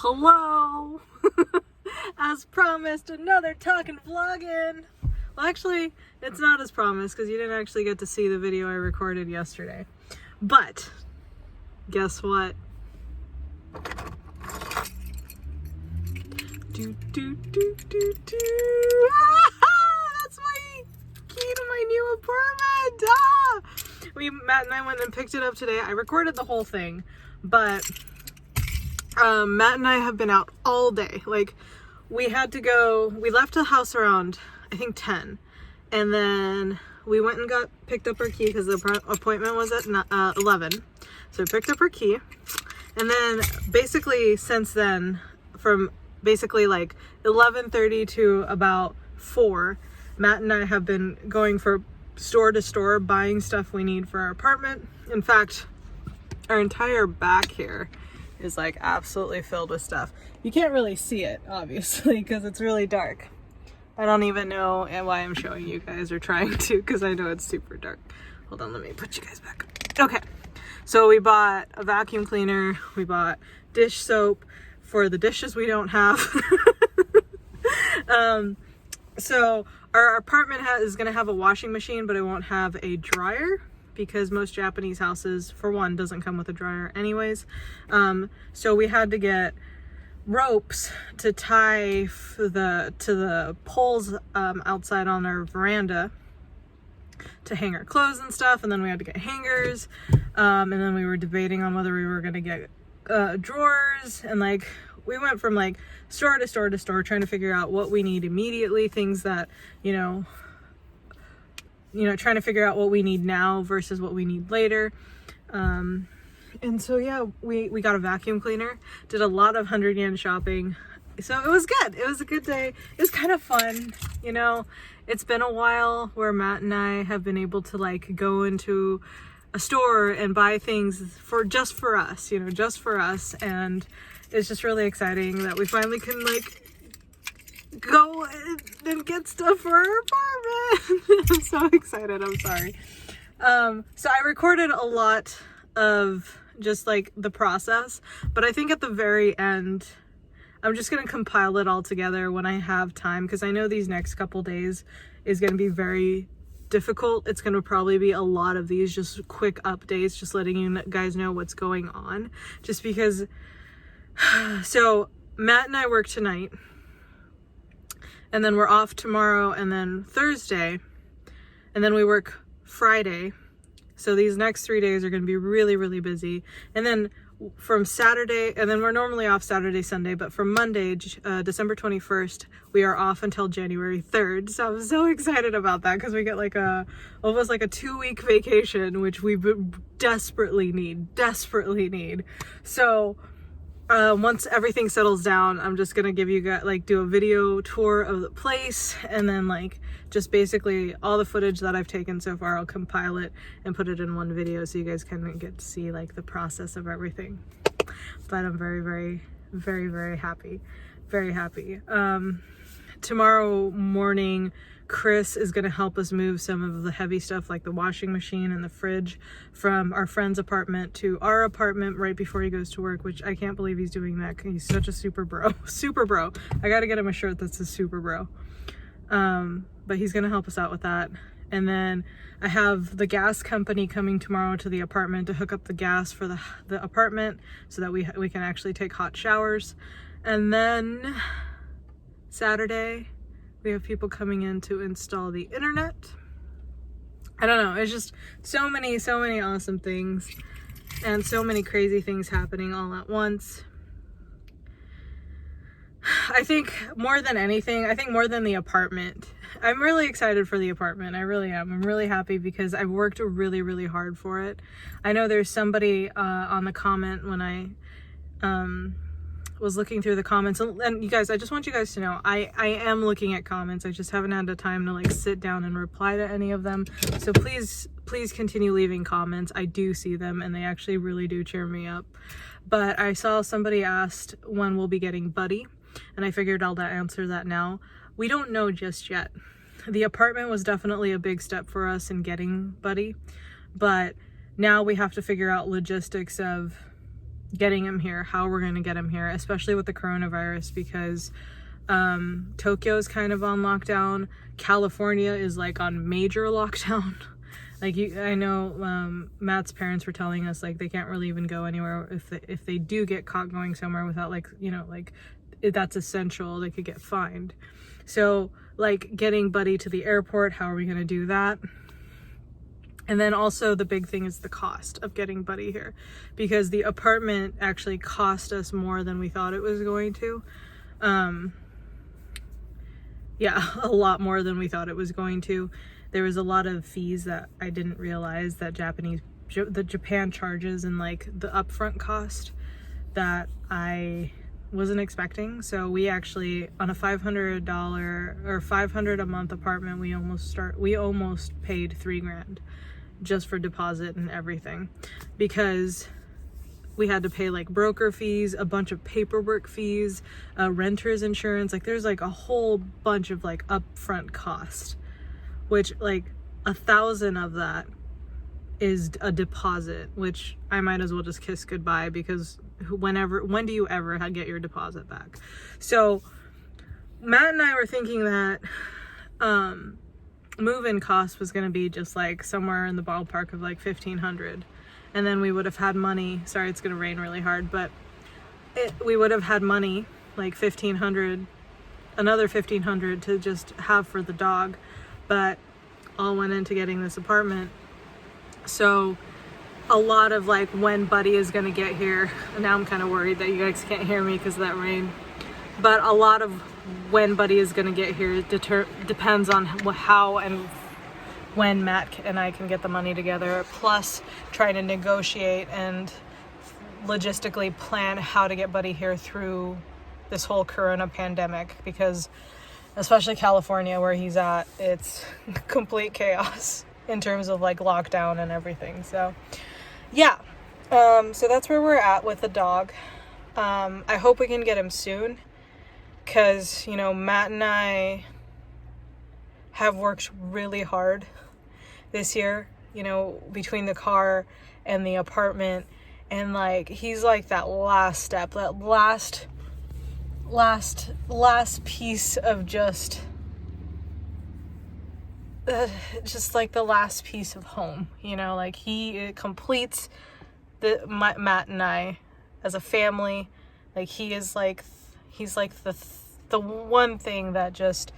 Hello! As promised, another talking vlogging. Well, actually, it's not as promised because you didn't actually get to see the video I recorded yesterday. But, guess what? That's my key to my new apartment! Matt and I went and picked it up today. I recorded the whole thing, but Matt and I have been out all day. Like, we left the house around, I think 10, and then we went and picked up our key because the appointment was at 11. So we picked up our key, and then basically since then, from basically like 11:30 to about 4, Matt and I have been going from store to store buying stuff we need for our apartment. In fact, our entire back here is like absolutely filled with stuff. You can't really see it, obviously, because it's really dark. I don't even know why I'm showing you guys or trying to, because I know it's super dark. Hold on, let me put you guys back up. Okay, so we bought a vacuum cleaner, we bought dish soap for the dishes we don't have. So our apartment is gonna have a washing machine, but it won't have a dryer, because most Japanese houses, for one, doesn't come with a dryer anyways. So we had to get ropes to tie to the poles outside on our veranda to hang our clothes and stuff, and then we had to get hangers, and then we were debating on whether we were gonna get drawers, and like we went from like store to store to store trying to figure out what we need immediately, things that trying to figure out what we need now versus what we need later. And so yeah, we got a vacuum cleaner, did a lot of 100 yen shopping. So it was good. It was a good day. It was kind of fun. It's been a while where Matt and I have been able to like go into a store and buy things just for us, and it's just really exciting that we finally can like go and get stuff for our apartment. I'm so excited. I'm sorry. So I recorded a lot of just like the process, but I think at the very end I'm just going to compile it all together when I have time, because I know these next couple days is going to be very difficult. It's going to probably be a lot of these just quick updates, just letting you guys know what's going on, just because. So Matt and I work tonight, and then we're off tomorrow and then Thursday, and then we work Friday. So these next 3 days are going to be really, really busy. And then from Saturday, and then we're normally off Saturday, Sunday, but from Monday, December 21st, we are off until January 3rd. So I'm so excited about that, because we get like almost like a 2-week vacation, which we desperately need. So once everything settles down, I'm just gonna give you guys do a video tour of the place, and then like just basically all the footage that I've taken so far, I'll compile it and put it in one video so you guys can get to see like the process of everything. But I'm very, very, very, very happy. Very happy. Tomorrow morning, Chris is going to help us move some of the heavy stuff like the washing machine and the fridge from our friend's apartment to our apartment right before he goes to work, which I can't believe he's doing that. He's such a super bro. Super bro. I got to get him a shirt that says super bro. But he's going to help us out with that. And then I have the gas company coming tomorrow to the apartment to hook up the gas for the apartment so that we can actually take hot showers. And then Saturday, we have people coming in to install the internet. I don't know, it's just so many awesome things and so many crazy things happening all at once. I think more than anything, more than the apartment, I'm really excited for the apartment. I really am. I'm really happy because I've worked really, really hard for it. I know there's somebody on the comment when I was looking through the comments, and you guys, I just want you guys to know I am looking at comments. I just haven't had the time to like sit down and reply to any of them, so please continue leaving comments. I do see them and they actually really do cheer me up. But I saw somebody asked when we'll be getting Buddy, and I figured I'll answer that now. We don't know just yet. The apartment was definitely a big step for us in getting Buddy, but now we have to figure out logistics of getting him here, how we're going to get him here, especially with the coronavirus, because Tokyo is kind of on lockdown. California is like on major lockdown. Like I know Matt's parents were telling us like they can't really even go anywhere if they do get caught going somewhere without like, you know, like if that's essential, they could get fined. So like getting Buddy to the airport, how are we going to do that? And then also the big thing is the cost of getting Buddy here, because the apartment actually cost us more than we thought it was going to. Yeah, a lot more than we thought it was going to. There was a lot of fees that I didn't realize that Japan charges, and like the upfront cost that I wasn't expecting. So we actually, on a $500 or $500 a month apartment, we almost paid $3,000 just for deposit and everything, because we had to pay like broker fees, a bunch of paperwork fees, renter's insurance. Like there's like a whole bunch of like upfront cost, which like 1,000 of that is a deposit, which I might as well just kiss goodbye, because when do you ever get your deposit back? So Matt and I were thinking that move-in cost was going to be just like somewhere in the ballpark of like $1,500, and then we would have had money. Sorry, it's going to rain really hard, but we would have had money like $1,500, another $1,500 to just have for the dog, but all went into getting this apartment. So a lot of like when Buddy is going to get here, and now I'm kind of worried that you guys can't hear me because of that rain, but a lot of when Buddy is going to get here depends on how and when Matt and I can get the money together, plus trying to negotiate and logistically plan how to get Buddy here through this whole corona pandemic, because especially California where he's at, it's complete chaos in terms of like lockdown and everything. So yeah, so that's where we're at with the dog. I hope we can get him soon, because, you know, Matt and I have worked really hard this year, you know, between the car and the apartment, and like he's like that last step, that last piece of just like the last piece of home, you know, like it completes Matt and I as a family. Like he's like the one thing that just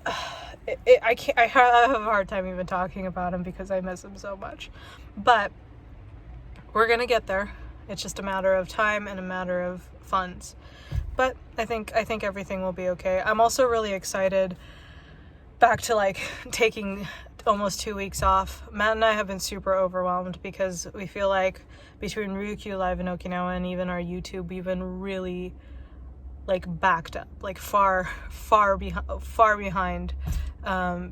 I have a hard time even talking about him because I miss him so much. But we're gonna get there. It's just a matter of time and a matter of funds. But I think everything will be okay. I'm also really excited back to like taking almost 2 weeks off. Matt and I have been super overwhelmed because we feel like between Ryukyu Live in Okinawa and even our YouTube, we've been really like backed up, like far behind,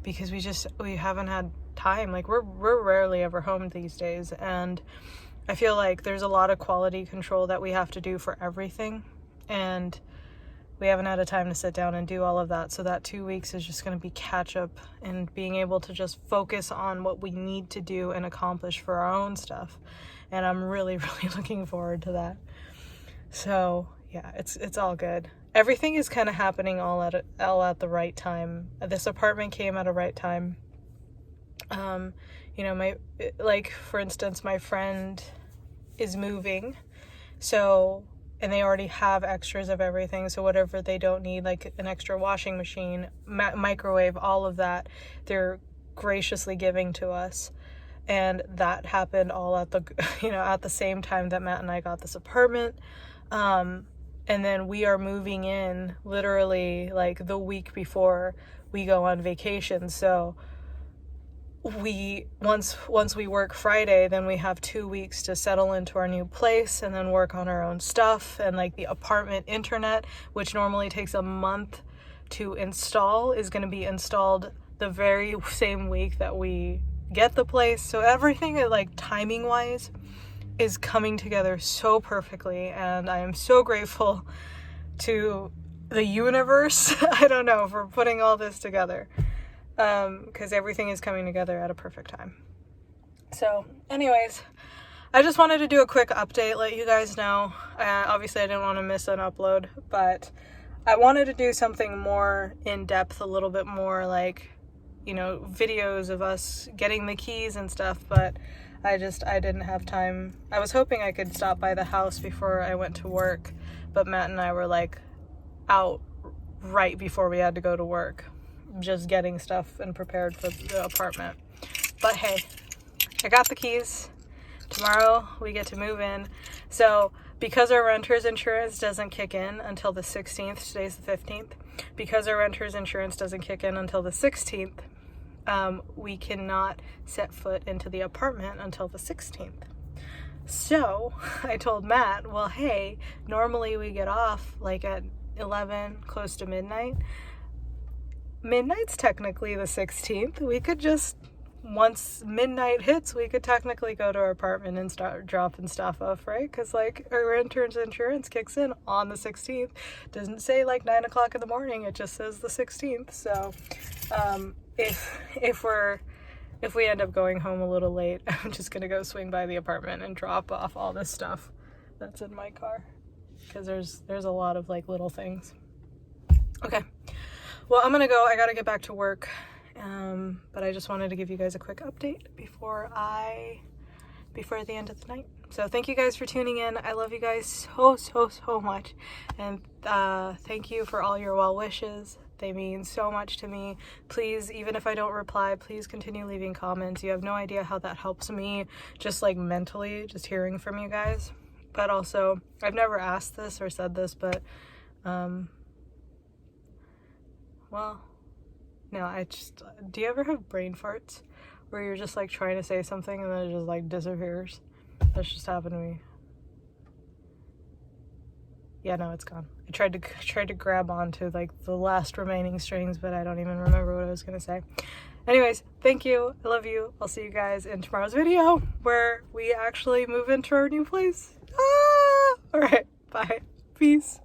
because we haven't had time. Like we're rarely ever home these days, and I feel like there's a lot of quality control that we have to do for everything, and we haven't had a time to sit down and do all of that. So that 2 weeks is just going to be catch up and being able to just focus on what we need to do and accomplish for our own stuff. And I'm really, really looking forward to that. So yeah, it's all good. Everything is kind of happening all at the right time. This apartment came at a right time. You know, for instance, my friend is moving, and they already have extras of everything. So whatever they don't need, like an extra washing machine, microwave, all of that, they're graciously giving to us. And that happened all at the same time that Matt and I got this apartment. And then we are moving in literally like the week before we go on vacation. So once we work Friday, then we have 2 weeks to settle into our new place and then work on our own stuff. And like the apartment internet, which normally takes a month to install, is going to be installed the very same week that we get the place. So everything, like timing wise, is coming together so perfectly, and I am so grateful to the universe, I don't know, for putting all this together, because everything is coming together at a perfect time. So anyways, I just wanted to do a quick update, let you guys know. Obviously I didn't want to miss an upload, but I wanted to do something more in depth, a little bit more like, you know, videos of us getting the keys and stuff, but I didn't have time. I was hoping I could stop by the house before I went to work, but Matt and I were like out right before we had to go to work, just getting stuff and prepared for the apartment. But hey, I got the keys. Tomorrow we get to move in. So because our renter's insurance doesn't kick in until the 16th, today's the 15th, because our renter's insurance doesn't kick in until the 16th, we cannot set foot into the apartment until the 16th. So I told Matt, well, hey, normally we get off like at 11, close to midnight. Midnight's technically the 16th. We could just, once midnight hits, we could technically go to our apartment and start dropping stuff off, right? Because like our renter's insurance kicks in on the 16th. Doesn't say like 9 o'clock in the morning, it just says the 16th. So if we end up going home a little late, I'm just gonna go swing by the apartment and drop off all this stuff that's in my car, because there's a lot of like little things. Okay, well, I'm gonna go. I gotta get back to work, but I just wanted to give you guys a quick update before the end of the night. So thank you guys for tuning in. I love you guys so much, and thank you for all your well wishes. They mean so much to me. Please, even if I don't reply, please continue leaving comments. You have no idea how that helps me, just like mentally, just hearing from you guys. But also, I've never asked this or said this, but well, no, do you ever have brain farts where you're just like trying to say something and then it just like disappears? That's just happened to me. Yeah, no, it's gone. I tried to grab onto like the last remaining strings, but I don't even remember what I was gonna say. Anyways, thank you. I love you. I'll see you guys in tomorrow's video where we actually move into our new place. All right, bye. Peace.